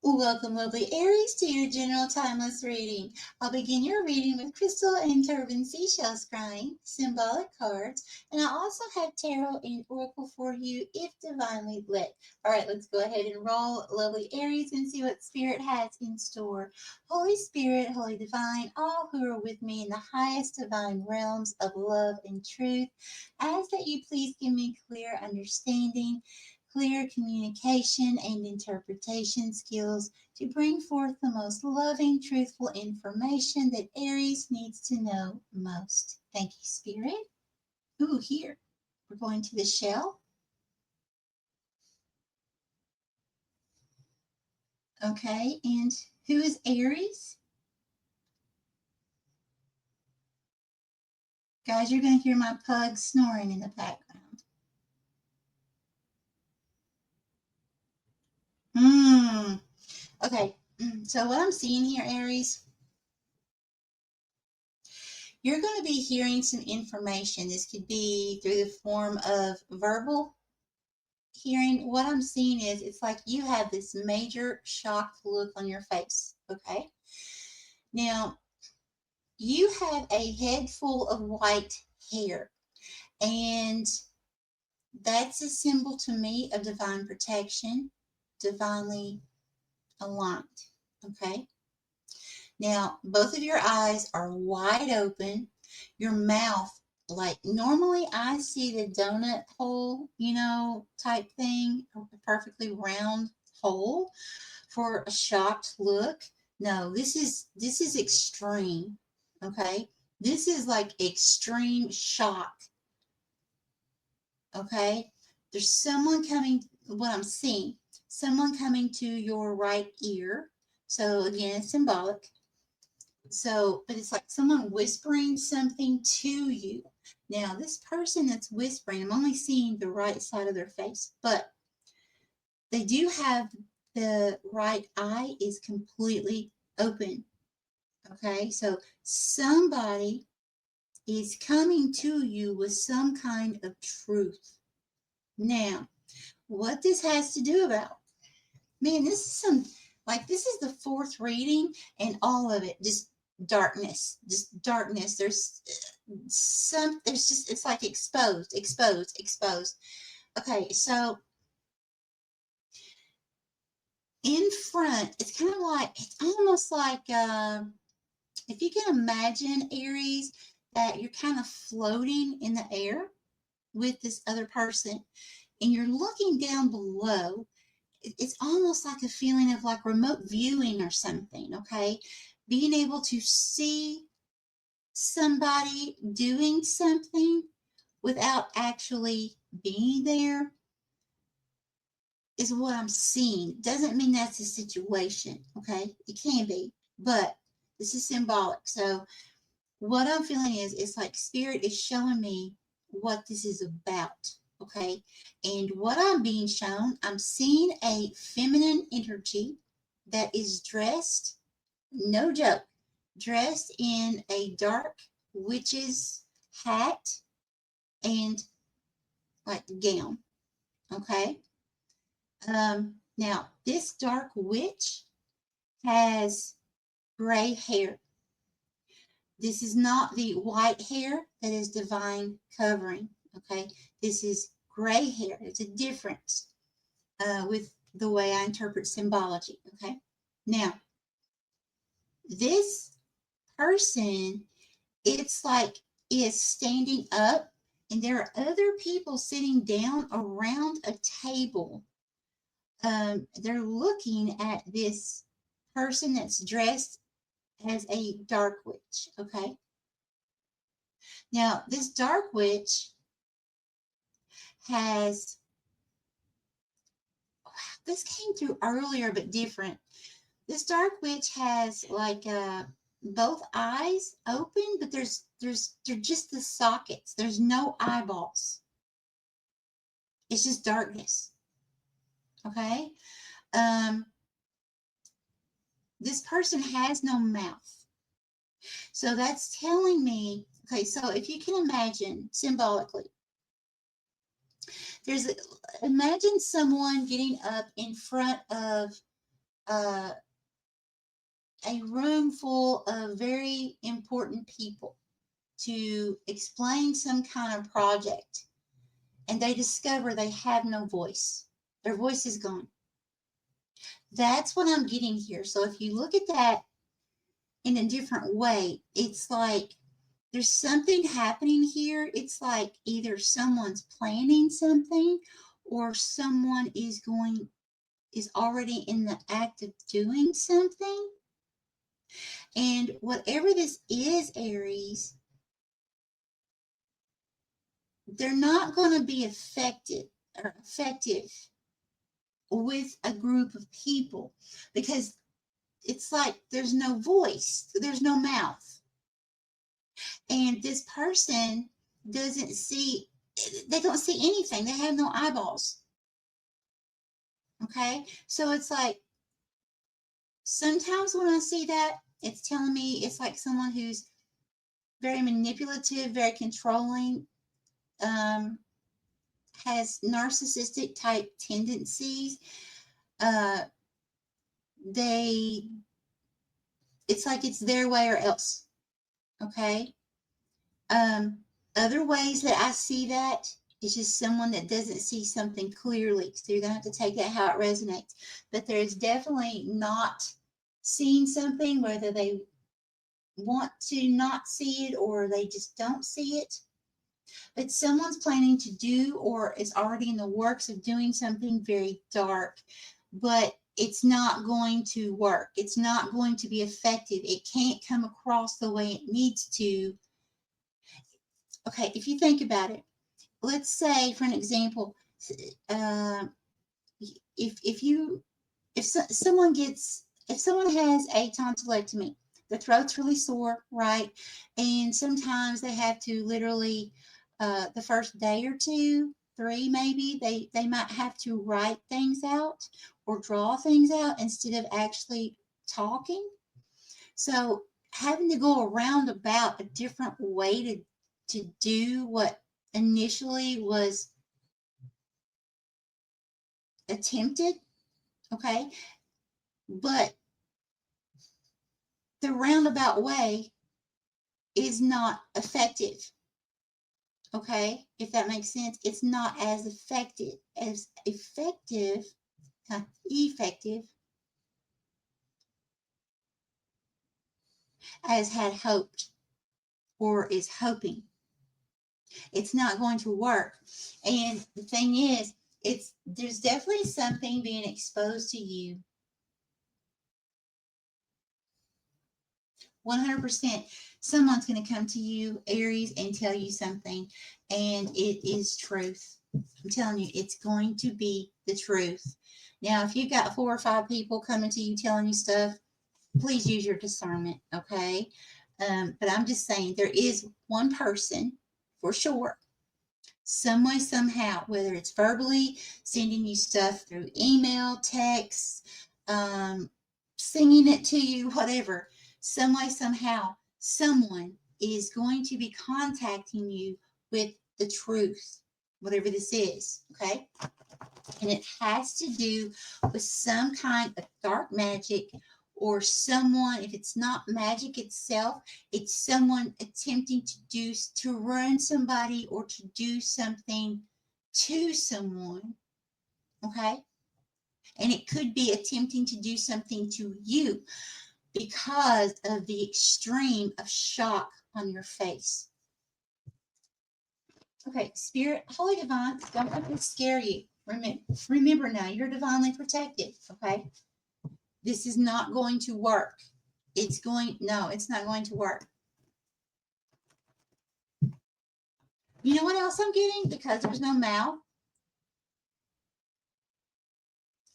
Welcome, lovely Aries, to your general timeless reading. I'll begin your reading with crystal and turban seashell scrying, symbolic cards, and I also have tarot and oracle for you if divinely lit. All right, let's go ahead and roll, lovely Aries, and see what Spirit has in store. Holy Spirit, Holy Divine, all who are with me in the highest divine realms of love and truth, ask that you please give me clear understanding, clear communication and interpretation skills to bring forth the most loving, truthful information that Aries needs to know most. Thank you, Spirit. Ooh, here. We're going to the shell. Okay, and who is Aries? Guys, you're going to hear my pug snoring in the background. Okay, so what I'm seeing here, Aries, you're going to be hearing some information. This could be through the form of verbal hearing. What I'm seeing is it's like you have this major shocked look on your face. Okay. Now, you have a head full of white hair, and that's a symbol to me of divine protection, divinely aligned. Okay. Now, both of your eyes are wide open. Your mouth, like normally I see the donut hole, type thing, a perfectly round hole for a shocked look. No, this is extreme. Okay? This is like extreme shock. Okay? There's someone coming, what I'm seeing, someone coming to your right ear. So again, it's symbolic. So, but it's like someone whispering something to you. Now, this person that's whispering, I'm only seeing the right side of their face, but they do have the right eye is completely open. Okay, so somebody is coming to you with some kind of truth. Now, what this has to do about, man, this is this is the fourth reading, and all of it just darkness. There's just, it's like exposed. Okay, so in front, it's kind of like, it's almost like, if you can imagine, Aries, that you're kind of floating in the air with this other person, and you're looking down below. It's almost like a feeling of like remote viewing or something. Okay, being able to see somebody doing something without actually being there is what I'm seeing. Doesn't mean that's the situation. Okay, it can be, but this is symbolic. So what I'm feeling is, it's like Spirit is showing me what this is about. Okay, and what I'm being shown, I'm seeing a feminine energy that is dressed, no joke, dressed in a dark witch's hat and like gown. Okay, now this dark witch has gray hair. This is not the white hair that is divine covering. Okay, this is gray hair. It's a difference with the way I interpret symbology. Okay, now this person, it's like, is standing up, and there are other people sitting down around a table. They're looking at this person that's dressed as a dark witch. Okay, now this dark witch has, this came through earlier but different. This dark witch has like both eyes open, but they're just the sockets. There's no eyeballs. It's just darkness. Okay. This person has no mouth. So that's telling me, okay, so if you can imagine symbolically, imagine someone getting up in front of uh, a room full of very important people to explain some kind of project, and they discover they have no voice. Their voice is gone. That's what I'm getting here. So if you look at that in a different way, it's like there's something happening here. It's like either someone's planning something or someone is already in the act of doing something. And whatever this is, Aries, they're not going to be effective with a group of people because it's like there's no voice, there's no mouth. And this person doesn't see, they don't see anything. They have no eyeballs. Okay. So it's like sometimes when I see that, it's telling me it's like someone who's very manipulative, very controlling, has narcissistic type tendencies. Uh, they, it's like it's their way or else. Okay. Um, Other ways that I see that is just someone that doesn't see something clearly. So you're going to have to take that how it resonates. But there's definitely not seeing something, whether they want to not see it or they just don't see it. But someone's planning to do or is already in the works of doing something very dark, but it's not going to work. It's not going to be effective. It can't come across the way it needs to. Okay, if you think about it, let's say, for an example, uh, if someone has a tonsillectomy, the throat's really sore, right? And sometimes they have to literally, the first day or two, three maybe, they might have to write things out or draw things out instead of actually talking. So having to go around about a different way to do what initially was attempted, okay? But the roundabout way is not effective, okay? If that makes sense, it's not as effective as had hoped or is hoping. It's not going to work. And the thing is, there's definitely something being exposed to you. 100%. Someone's going to come to you, Aries, and tell you something, and it is truth. I'm telling you, it's going to be the truth. Now, if you've got 4 or 5 people coming to you telling you stuff, please use your discernment, okay? But I'm just saying there is one person for sure, some way, somehow, whether it's verbally sending you stuff through email, text, singing it to you, whatever, some way, somehow, someone is going to be contacting you with the truth, whatever this is, okay? And it has to do with some kind of dark magic or someone, if it's not magic itself, it's someone attempting to ruin somebody or to do something to someone, okay? And it could be attempting to do something to you because of the extreme of shock on your face. Okay, Spirit, Holy Divine, don't let me scare you. Remember now, you're divinely protected, okay? This is not going to work. No, it's not going to work. You know what else I'm getting? Because there's no mouth,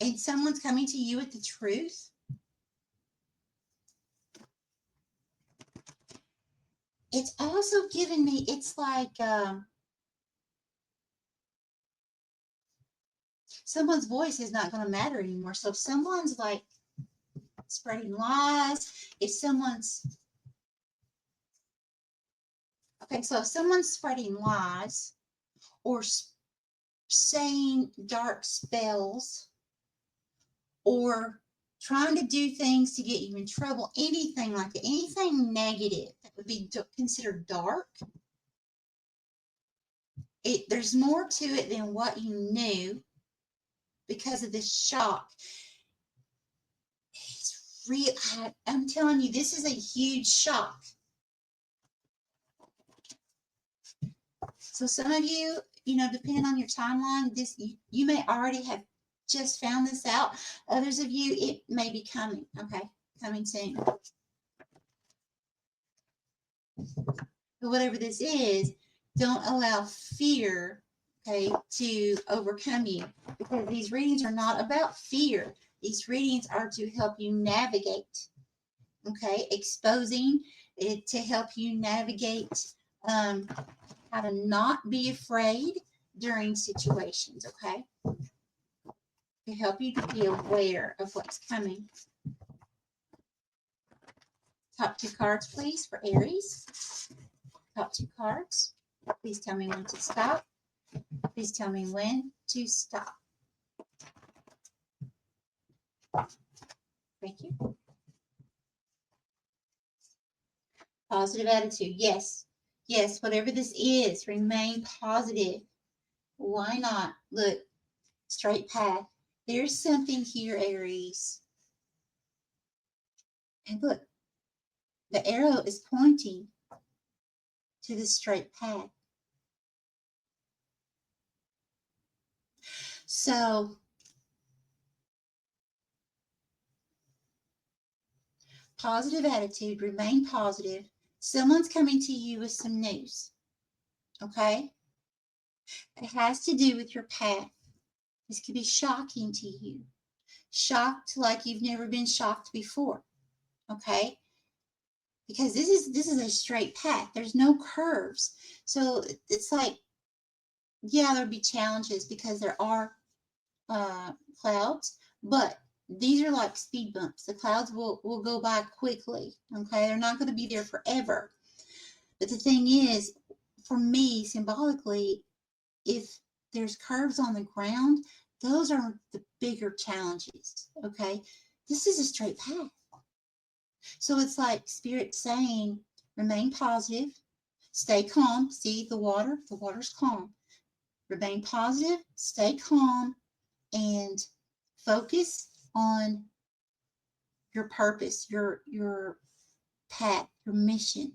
and someone's coming to you with the truth. It's also giving me, it's like someone's voice is not going to matter anymore. So if someone's like spreading lies, if someone's spreading lies or saying dark spells or trying to do things to get you in trouble, anything like that, anything negative that would be considered dark. There's more to it than what you knew because of this shock. It's real. I'm telling you, this is a huge shock. So some of you, depending on your timeline, you may already have just found this out. Others of you, it may be coming. Okay, coming soon. But whatever this is, don't allow fear, okay, to overcome you, because these readings are not about fear. These readings are to help you navigate, okay, exposing it to help you navigate how to not be afraid during situations, okay, to help you to be aware of what's coming. Top 2 cards, please, for Aries. Top 2 cards. Please tell me when to stop. Please tell me when to stop. Thank you. Positive attitude. Yes. Yes, whatever this is, remain positive. Why not? Look, straight path. There's something here, Aries. And look, the arrow is pointing to the straight path. So, positive attitude, remain positive. Someone's coming to you with some news, okay? It has to do with your path. This could be shocking to you. Shocked like you've never been shocked before, okay? Because this is a straight path. There's no curves. So it's like, yeah, there'll be challenges because there are clouds, but these are like speed bumps. The clouds will go by quickly, okay? They're not going to be there forever. But the thing is, for me, symbolically, if there's curves on the ground, those are the bigger challenges, okay? This is a straight path. So it's like Spirit saying, remain positive, stay calm. See the water's calm. Remain positive, stay calm, and focus on your purpose, your path, your mission.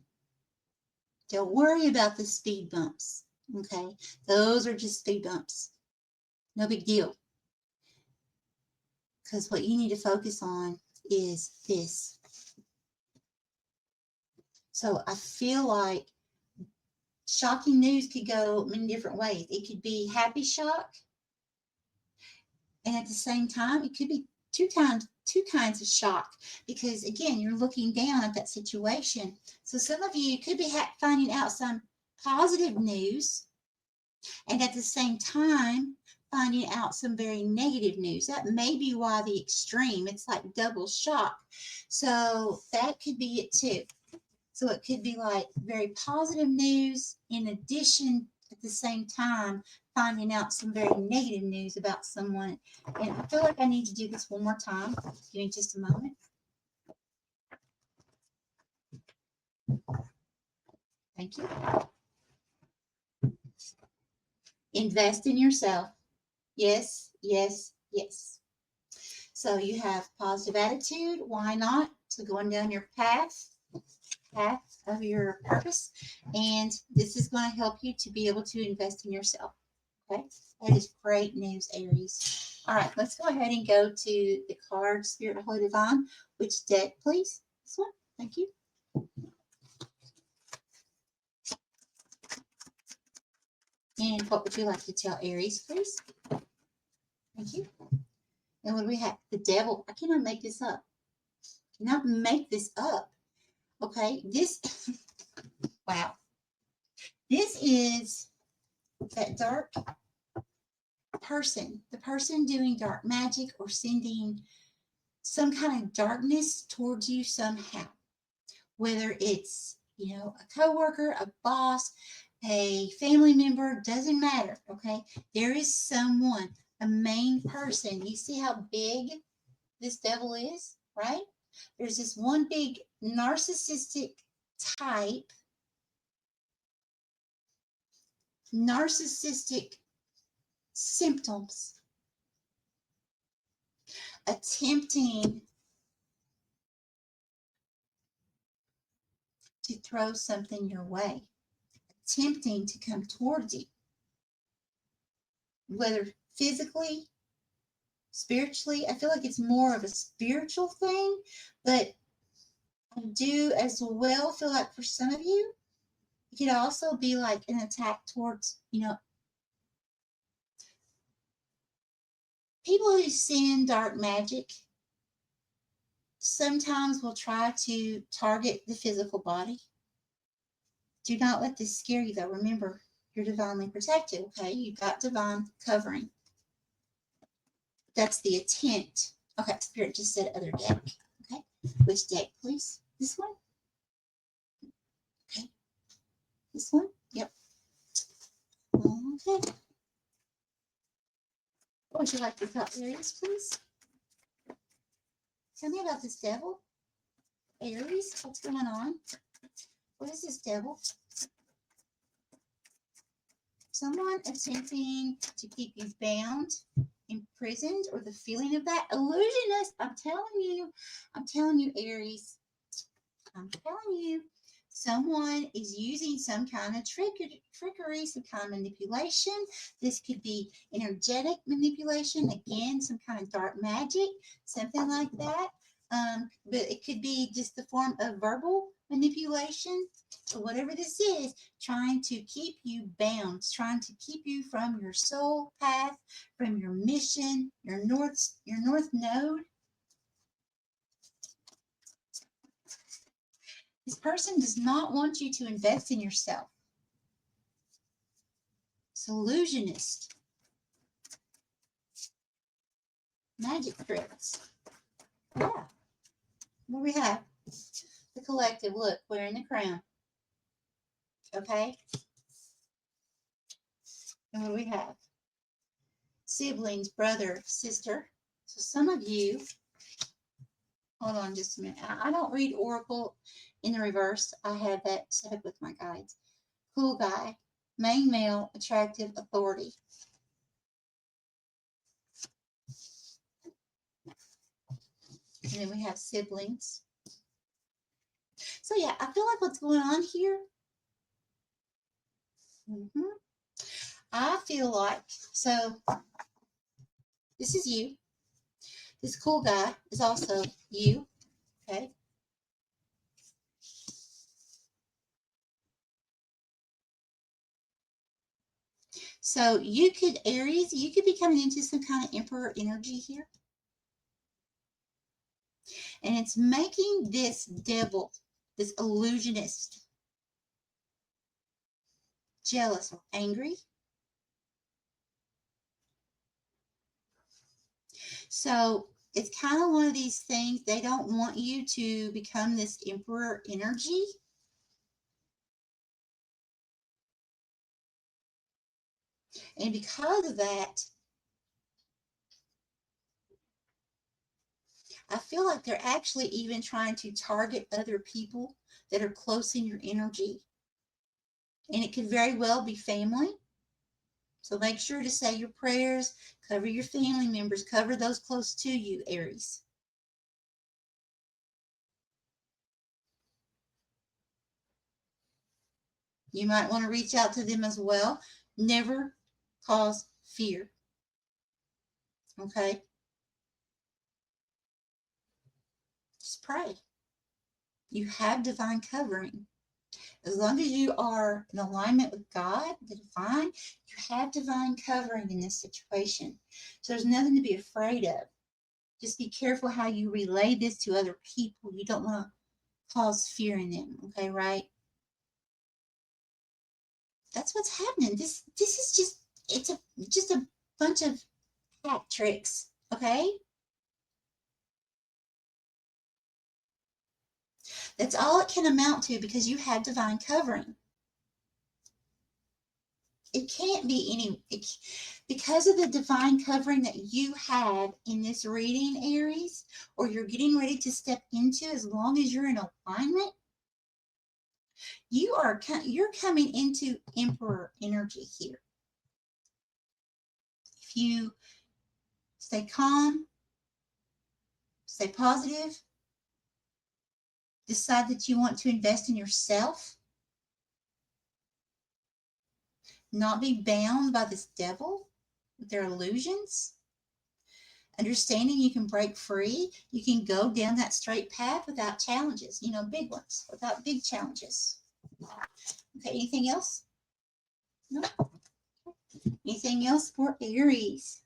Don't worry about the speed bumps, okay? Those are just speed bumps. No big deal. Because what you need to focus on is this. So I feel like shocking news could go many different ways. It could be happy shock, and at the same time, it could be two kinds of shock, because again, you're looking down at that situation. So some of you could be finding out some positive news, and at the same time finding out some very negative news. That may be why the extreme, it's like double shock. So that could be it too. So it could be like very positive news in addition, at the same time, finding out some very negative news about someone. And I feel like I need to do this one more time. Give me just a moment. Thank you. Invest in yourself. Yes, yes, yes. So you have positive attitude. Why not? So going down your path of your purpose. And this is going to help you to be able to invest in yourself. Okay, that is great news, Aries. All right, let's go ahead and go to the card Spirit of Holy Divine. Which deck, please? This one. Thank you. And what would you like to tell Aries, please? Thank you. And what do we have? The Devil. I cannot make this up. Cannot make this up. Okay, this, wow. This is that dark person, the person doing dark magic or sending some kind of darkness towards you somehow, whether it's, a coworker, a boss, a family member, doesn't matter, okay? There is someone, a main person. You see how big this devil is, right? There's this one big narcissistic type, narcissistic symptoms, attempting to throw something your way, attempting to come towards you, whether physically, spiritually. I feel like it's more of a spiritual thing, but I do as well feel like for some of you, it could also be like an attack towards, people who send dark magic sometimes will try to target the physical body. Do not let this scare you, though. Remember, you're divinely protected, okay? You've got divine covering. That's the intent. Okay, Spirit just said other deck. Okay, which deck, please? This one? Okay, this one? Yep. Okay. What would you like to tell Aries, please? Tell me about this devil. Aries, what's going on? What is this devil? Someone attempting to keep you bound, imprisoned, or the feeling of that. Illusionist, I'm telling you, Aries, I'm telling you, someone is using some kind of trickery, some kind of manipulation. This could be energetic manipulation, again, some kind of dark magic, something like that. But it could be just the form of verbal manipulation. So whatever this is, trying to keep you bound, trying to keep you from your soul path, from your mission, your north node. This person does not want you to invest in yourself. It's illusionist. Magic tricks. Yeah. What do we have? The collective. Look, wearing the crown. Okay. And what do we have? Siblings, brother, sister. So some of you, hold on just a minute. I don't read Oracle in the reverse. I have that set up with my guides. Cool guy, main male, attractive, authority. And then we have siblings. So yeah, I feel like what's going on here. I feel like, so this is you. This cool guy is also you. Okay. So you could, Aries, you could be coming into some kind of emperor energy here. And it's making this devil, this illusionist, jealous or angry. So it's kind of one of these things, they don't want you to become this emperor energy. And because of that, I feel like they're actually even trying to target other people that are close in your energy. And it could very well be family. So make sure to say your prayers, cover your family members, cover those close to you, Aries. You might want to reach out to them as well. Never cause fear. Okay? Just pray. You have divine covering. As long as you are in alignment with God, the divine, you have divine covering in this situation. So there's nothing to be afraid of. Just be careful how you relay this to other people. You don't want to cause fear in them. Okay, right? That's what's happening. This is just a bunch of hat tricks. Okay? That's all it can amount to because you have divine covering. it can't be any, because of the divine covering that you have in this reading, Aries, or you're getting ready to step into, as long as you're in alignment, you're coming into Emperor energy here. If you stay calm, stay positive, decide that you want to invest in yourself, not be bound by this devil with their illusions, understanding you can break free, you can go down that straight path without challenges, big ones, without big challenges. Okay, anything else? No? Anything else for Aries?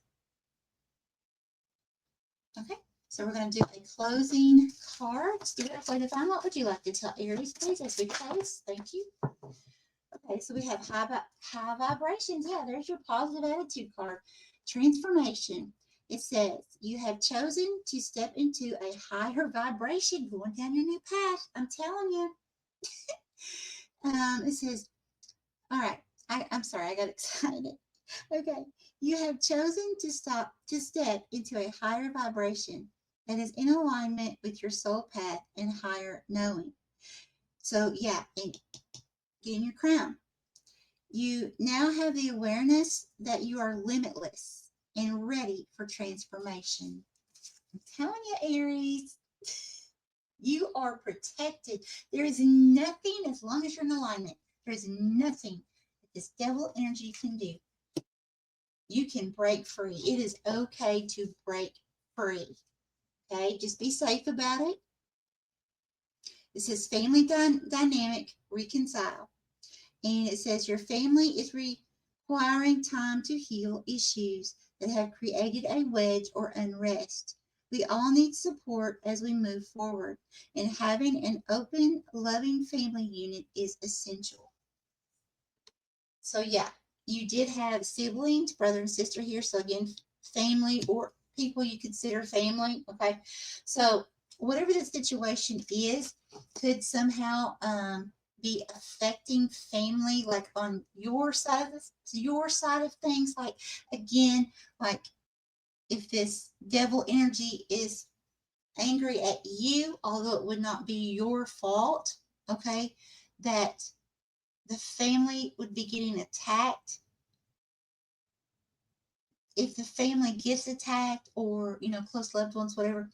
Okay, so we're going to do a closing card. Students, way to find, what would you like to tell Aries, please, as we close? Thank you. Okay, so we have high vibrations. Yeah, there's your positive attitude card. Transformation. It says, you have chosen to step into a higher vibration, going down your new path. I'm telling you. It says, all right, I'm sorry, I got excited. Okay, you have chosen to step into a higher vibration that is in alignment with your soul path and higher knowing. So yeah, and get in your crown. You now have the awareness that you are limitless and ready for transformation. I'm telling you, Aries, you are protected. There is nothing, as long as you're in alignment, there is nothing that this devil energy can do. You can break free. It is okay to break free. Okay, just be safe about it. It says family dynamic reconcile. And it says your family is requiring time to heal issues that have created a wedge or unrest. We all need support as we move forward, and having an open, loving family unit is essential. So yeah, you did have siblings, brother and sister here. So again, family or people you consider family. Okay, so whatever the situation is, could somehow be affecting family, like on your side of things. Like again, like if this devil energy is angry at you, although it would not be your fault, okay, that the family would be getting attacked. If the family gets attacked, or close loved ones, whatever,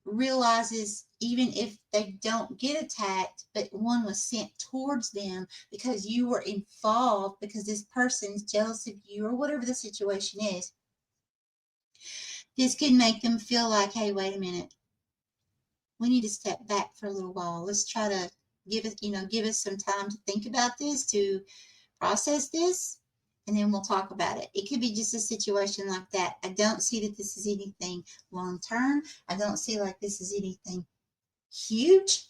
realizes, even if they don't get attacked, but one was sent towards them because you were involved, because this person's jealous of you, or whatever the situation is, this can make them feel like, hey, wait a minute, we need to step back for a little while. Let's try to give us some time to think about this, to process this, and then we'll talk about it. It could be just a situation like that. I don't see that this is anything long term. I don't see like this is anything huge.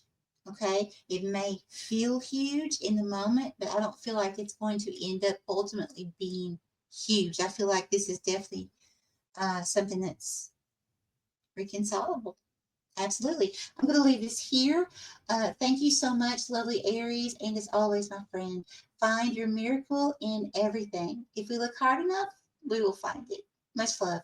Okay, it may feel huge in the moment, but I don't feel like it's going to end up ultimately being huge. I feel like this is definitely something that's reconcilable. Absolutely. I'm going to leave this here. Thank you so much, lovely Aries. And as always, my friend, find your miracle in everything. If we look hard enough, we will find it. Much love.